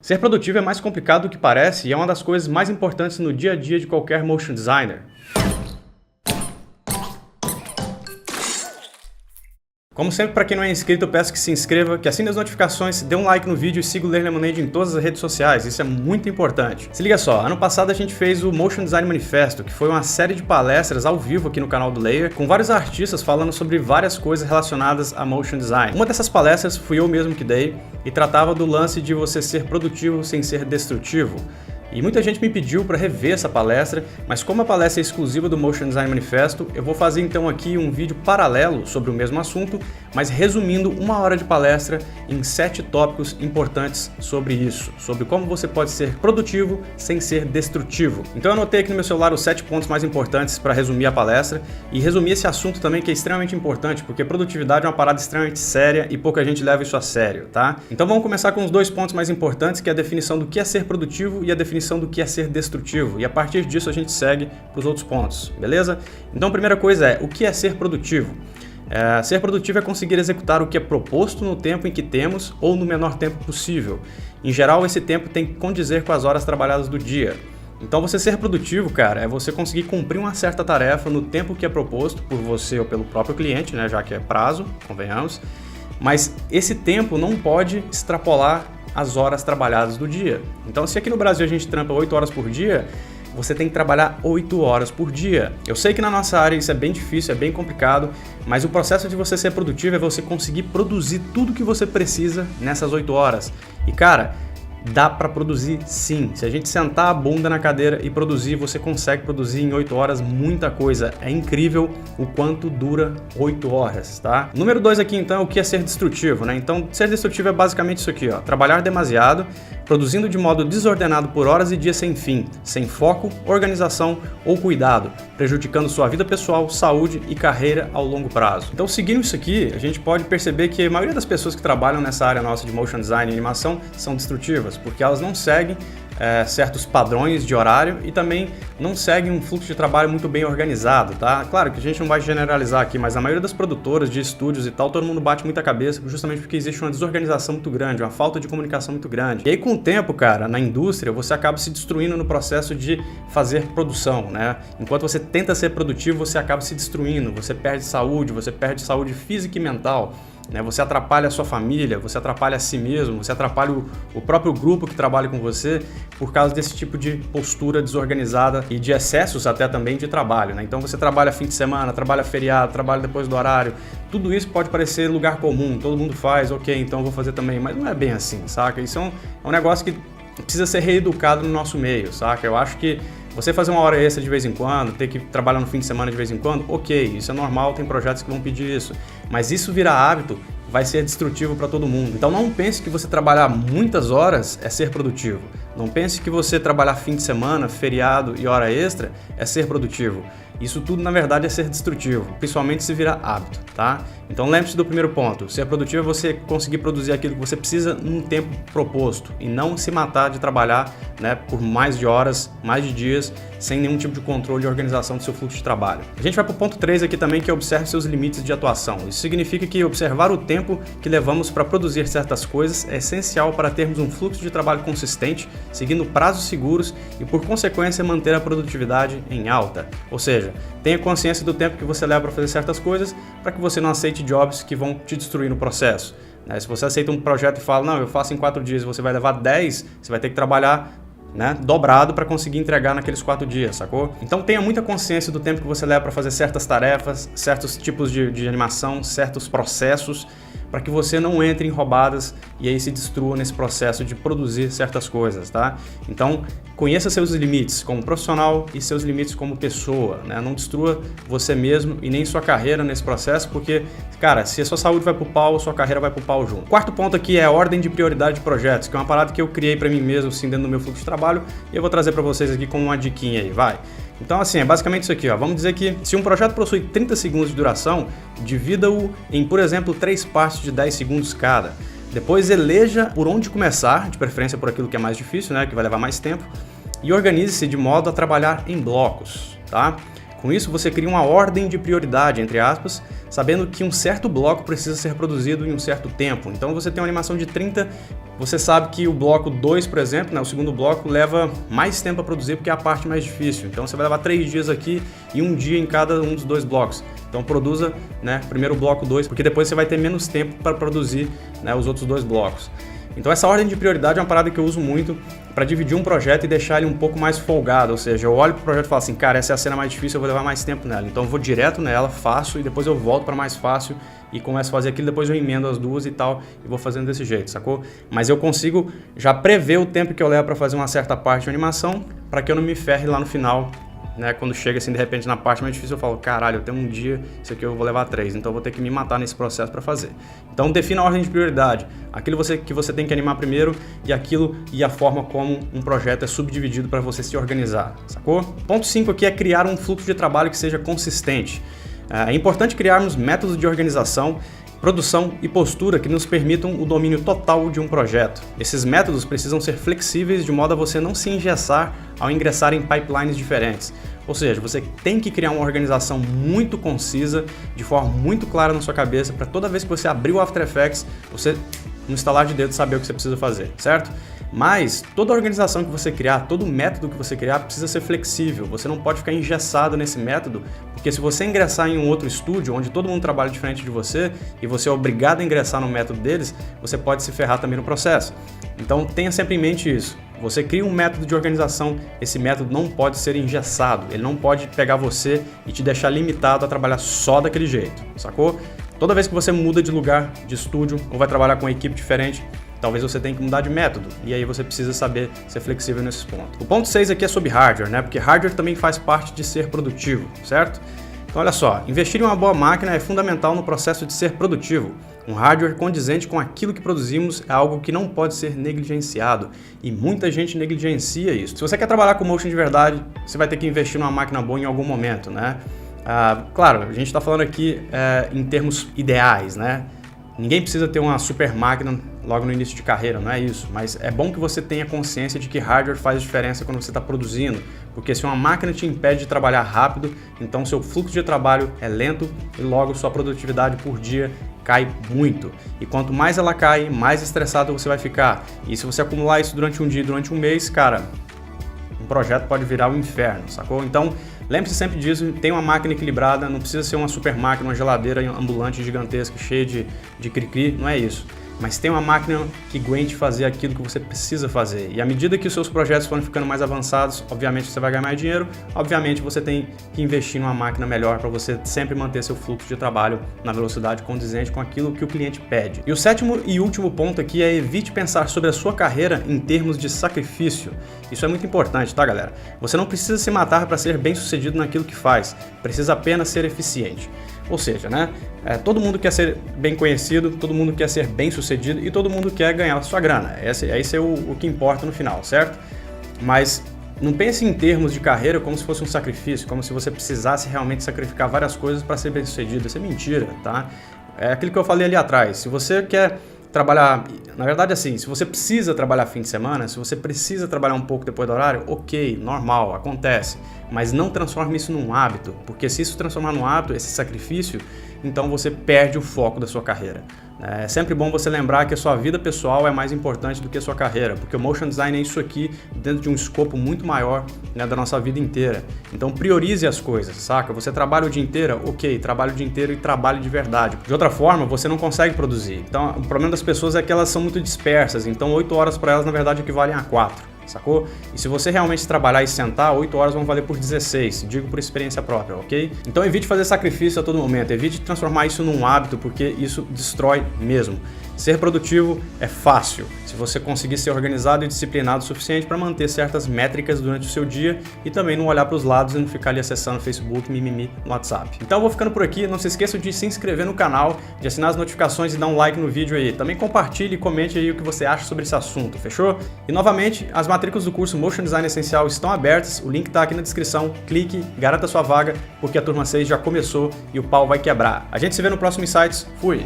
Ser produtivo é mais complicado do que parece e é uma das coisas mais importantes no dia a dia de qualquer motion designer. Como sempre, para quem não é inscrito, eu peço que se inscreva, que assine as notificações, dê um like no vídeo e siga o Ler Lemonade em todas as redes sociais, isso é muito importante. Se liga só, ano passado a gente fez o Motion Design Manifesto, que foi uma série de palestras ao vivo aqui no canal do Layer, com vários artistas falando sobre várias coisas relacionadas a Motion Design. Uma dessas palestras fui eu mesmo que dei e tratava do lance de você ser produtivo sem ser destrutivo. E muita gente me pediu para rever essa palestra, mas como a palestra é exclusiva do Motion Design Manifesto, eu vou fazer então aqui um vídeo paralelo sobre o mesmo assunto, mas resumindo 1 hora de palestra em 7 tópicos importantes sobre isso, sobre como você pode ser produtivo sem ser destrutivo. Então eu anotei aqui no meu celular os 7 pontos mais importantes para resumir a palestra e resumir esse assunto também que é extremamente importante, porque produtividade é uma parada extremamente séria e pouca gente leva isso a sério, tá? Então vamos começar com os 2 pontos mais importantes, que é a definição do que é ser produtivo e a definição do que é ser destrutivo, e a partir disso a gente segue para os outros pontos, beleza? Então a primeira coisa é, o que é ser produtivo? Ser produtivo é conseguir executar o que é proposto no tempo em que temos ou no menor tempo possível. Em geral, esse tempo tem que condizer com as horas trabalhadas do dia. Então você ser produtivo, cara, é você conseguir cumprir uma certa tarefa no tempo que é proposto por você ou pelo próprio cliente, né, já que é prazo, convenhamos, mas esse tempo não pode extrapolar as horas trabalhadas do dia. Então, se aqui no Brasil a gente trampa 8 horas por dia, você tem que trabalhar 8 horas por dia. Eu sei que na nossa área isso é bem difícil, é bem complicado, mas o processo de você ser produtivo é você conseguir produzir tudo que você precisa nessas 8 horas. E cara, dá para produzir sim. Se a gente sentar a bunda na cadeira e produzir, você consegue produzir em 8 horas muita coisa. É incrível o quanto dura 8 horas, tá? Número 2 aqui então é o que é ser destrutivo, né? Então, ser destrutivo é basicamente isso aqui, ó. Trabalhar demasiado, produzindo de modo desordenado por horas e dias sem fim, sem foco, organização ou cuidado, prejudicando sua vida pessoal, saúde e carreira ao longo prazo. Então, seguindo isso aqui, a gente pode perceber que a maioria das pessoas que trabalham nessa área nossa de motion design e animação são destrutivas, porque elas não seguem certos padrões de horário e também não seguem um fluxo de trabalho muito bem organizado, tá? Claro que a gente não vai generalizar aqui, mas a maioria das produtoras de estúdios e tal, todo mundo bate muita cabeça justamente porque existe uma desorganização muito grande, uma falta de comunicação muito grande. E aí com o tempo, cara, na indústria, você acaba se destruindo no processo de fazer produção, né? Enquanto você tenta ser produtivo, você acaba se destruindo, você perde saúde física e mental. Você atrapalha a sua família, você atrapalha a si mesmo, você atrapalha o próprio grupo que trabalha com você por causa desse tipo de postura desorganizada e de excessos até também de trabalho, né? Então você trabalha fim de semana, trabalha feriado, trabalha depois do horário, tudo isso pode parecer lugar comum, todo mundo faz, ok, então eu vou fazer também, mas não é bem assim, saca? Isso é um negócio que precisa ser reeducado no nosso meio, saca? Eu acho que você fazer uma hora extra de vez em quando, ter que trabalhar no fim de semana de vez em quando, ok, isso é normal, tem projetos que vão pedir isso. Mas isso virar hábito, vai ser destrutivo para todo mundo. Então não pense que você trabalhar muitas horas é ser produtivo. Não pense que você trabalhar fim de semana, feriado e hora extra é ser produtivo. Isso tudo, na verdade, é ser destrutivo, principalmente se virar hábito, tá? Então lembre-se do primeiro ponto. Ser produtivo é você conseguir produzir aquilo que você precisa num tempo proposto e não se matar de trabalhar, né, por mais de horas, mais de dias, sem nenhum tipo de controle e organização do seu fluxo de trabalho. A gente vai para o ponto 3 aqui também, que é observe seus limites de atuação. Isso significa que observar o tempo que levamos para produzir certas coisas é essencial para termos um fluxo de trabalho consistente, seguindo prazos seguros e, por consequência, manter a produtividade em alta. Ou seja, tenha consciência do tempo que você leva para fazer certas coisas para que você não aceite jobs que vão te destruir no processo. Se você aceita um projeto e fala, não, eu faço em 4 dias e você vai levar 10, você vai ter que trabalhar, né, dobrado para conseguir entregar naqueles 4 dias, sacou? Então tenha muita consciência do tempo que você leva para fazer certas tarefas, certos tipos de animação, certos processos, para que você não entre em roubadas e aí se destrua nesse processo de produzir certas coisas, tá? Então, conheça seus limites como profissional e seus limites como pessoa, né? Não destrua você mesmo e nem sua carreira nesse processo, porque, cara, se a sua saúde vai pro pau, sua carreira vai pro pau junto. Quarto ponto aqui é a ordem de prioridade de projetos, que é uma parada que eu criei para mim mesmo, assim, dentro do meu fluxo de trabalho, e eu vou trazer para vocês aqui como uma diquinha aí, vai. Então, assim, é basicamente isso aqui, ó. Vamos dizer que se um projeto possui 30 segundos de duração, divida-o em, por exemplo, 3 partes de 10 segundos cada. Depois eleja por onde começar, de preferência por aquilo que é mais difícil, né, que vai levar mais tempo, e organize-se de modo a trabalhar em blocos, tá? Com isso, você cria uma ordem de prioridade, entre aspas, sabendo que um certo bloco precisa ser produzido em um certo tempo. Então você tem uma animação de 30, você sabe que o bloco 2, por exemplo, né, o segundo bloco, leva mais tempo a produzir porque é a parte mais difícil. Então você vai levar 3 dias aqui e 1 dia em cada um dos 2 blocos. Então produza, né, primeiro o bloco 2, porque depois você vai ter menos tempo para produzir, né, os outros 2 blocos. Então essa ordem de prioridade é uma parada que eu uso muito para dividir um projeto e deixar ele um pouco mais folgado, ou seja, eu olho para o projeto e falo assim, cara, essa é a cena mais difícil, eu vou levar mais tempo nela, então eu vou direto nela, faço e depois eu volto para mais fácil e começo a fazer aquilo, depois eu emendo as duas e tal e vou fazendo desse jeito, sacou? Mas eu consigo já prever o tempo que eu levo para fazer uma certa parte de animação para que eu não me ferre lá no final. Né, quando chega assim de repente na parte mais difícil eu falo, caralho, eu tenho um dia, isso aqui eu vou levar 3, então eu vou ter que me matar nesse processo para fazer. Então defina a ordem de prioridade, aquilo que você tem que animar primeiro e a forma como um projeto é subdividido para você se organizar, sacou? Ponto 5 aqui é criar um fluxo de trabalho que seja consistente. É importante criarmos métodos de organização, produção e postura que nos permitam o domínio total de um projeto. Esses métodos precisam ser flexíveis de modo a você não se engessar ao ingressar em pipelines diferentes. Ou seja, você tem que criar uma organização muito concisa, de forma muito clara na sua cabeça, para toda vez que você abrir o After Effects, você, no estalar de dedo, saber o que você precisa fazer, certo? Mas toda organização que você criar, todo método que você criar precisa ser flexível. Você não pode ficar engessado nesse método, porque se você ingressar em um outro estúdio, onde todo mundo trabalha diferente de você, e você é obrigado a ingressar no método deles, você pode se ferrar também no processo. Então tenha sempre em mente isso. Você cria um método de organização, esse método não pode ser engessado, ele não pode pegar você e te deixar limitado a trabalhar só daquele jeito, sacou? Toda vez que você muda de lugar, de estúdio, ou vai trabalhar com uma equipe diferente, talvez você tenha que mudar de método, e aí você precisa saber ser flexível nesses pontos. O ponto 6 aqui é sobre hardware, né? Porque hardware também faz parte de ser produtivo, certo? Então olha só, investir em uma boa máquina é fundamental no processo de ser produtivo. Um hardware condizente com aquilo que produzimos é algo que não pode ser negligenciado, e muita gente negligencia isso. Se você quer trabalhar com motion de verdade, você vai ter que investir numa máquina boa em algum momento, né? Claro, a gente está falando aqui em termos ideais, né? Ninguém precisa ter uma super máquina logo no início de carreira, não é isso, mas é bom que você tenha consciência de que hardware faz diferença quando você está produzindo, porque se uma máquina te impede de trabalhar rápido, então seu fluxo de trabalho é lento e logo sua produtividade por dia cai muito. E quanto mais ela cai, mais estressado você vai ficar. E se você acumular isso durante um dia, durante um mês, cara, um projeto pode virar um inferno, sacou? Então, lembre-se sempre disso, tem uma máquina equilibrada, não precisa ser uma super máquina, uma geladeira ambulante gigantesca, cheia de cri-cri, não é isso. Mas tem uma máquina que aguente fazer aquilo que você precisa fazer. E à medida que os seus projetos forem ficando mais avançados, obviamente você vai ganhar mais dinheiro, obviamente você tem que investir numa máquina melhor para você sempre manter seu fluxo de trabalho na velocidade condizente com aquilo que o cliente pede. E o 7º e último ponto aqui é evite pensar sobre a sua carreira em termos de sacrifício. Isso é muito importante, tá, galera? Você não precisa se matar para ser bem sucedido naquilo que faz, precisa apenas ser eficiente. Ou seja, né? Todo mundo quer ser bem conhecido, todo mundo quer ser bem sucedido e todo mundo quer ganhar sua grana. Esse é o que importa no final, certo? Mas não pense em termos de carreira como se fosse um sacrifício, como se você precisasse realmente sacrificar várias coisas para ser bem sucedido. Isso é mentira, tá? É aquilo que eu falei ali atrás. Se você quer trabalhar, na verdade assim, se você precisa trabalhar fim de semana, se você precisa trabalhar um pouco depois do horário, ok, normal, acontece, mas não transforme isso num hábito, porque se isso transformar num hábito, esse sacrifício, então você perde o foco da sua carreira. É sempre bom você lembrar que a sua vida pessoal é mais importante do que a sua carreira, porque o motion design é isso aqui dentro de um escopo muito maior, né, da nossa vida inteira. Então priorize as coisas, saca? Você trabalha o dia inteiro? Ok, trabalhe o dia inteiro e trabalhe de verdade. De outra forma, você não consegue produzir. Então o problema das pessoas é que elas são muito dispersas, então 8 horas para elas na verdade equivalem a 4. Sacou? E se você realmente trabalhar e sentar, 8 horas vão valer por 16, digo por experiência própria, ok? Então evite fazer sacrifício a todo momento, evite transformar isso num hábito, porque isso destrói mesmo. Ser produtivo é fácil, se você conseguir ser organizado e disciplinado o suficiente para manter certas métricas durante o seu dia e também não olhar para os lados e não ficar ali acessando Facebook, mimimi no WhatsApp. Então eu vou ficando por aqui, não se esqueça de se inscrever no canal, de assinar as notificações e dar um like no vídeo aí. Também compartilhe e comente aí o que você acha sobre esse assunto, fechou? E novamente, as matrículas do curso Motion Design Essencial estão abertas, o link está aqui na descrição, clique, garanta sua vaga, porque a turma 6 já começou e o pau vai quebrar. A gente se vê no próximo Insights, fui!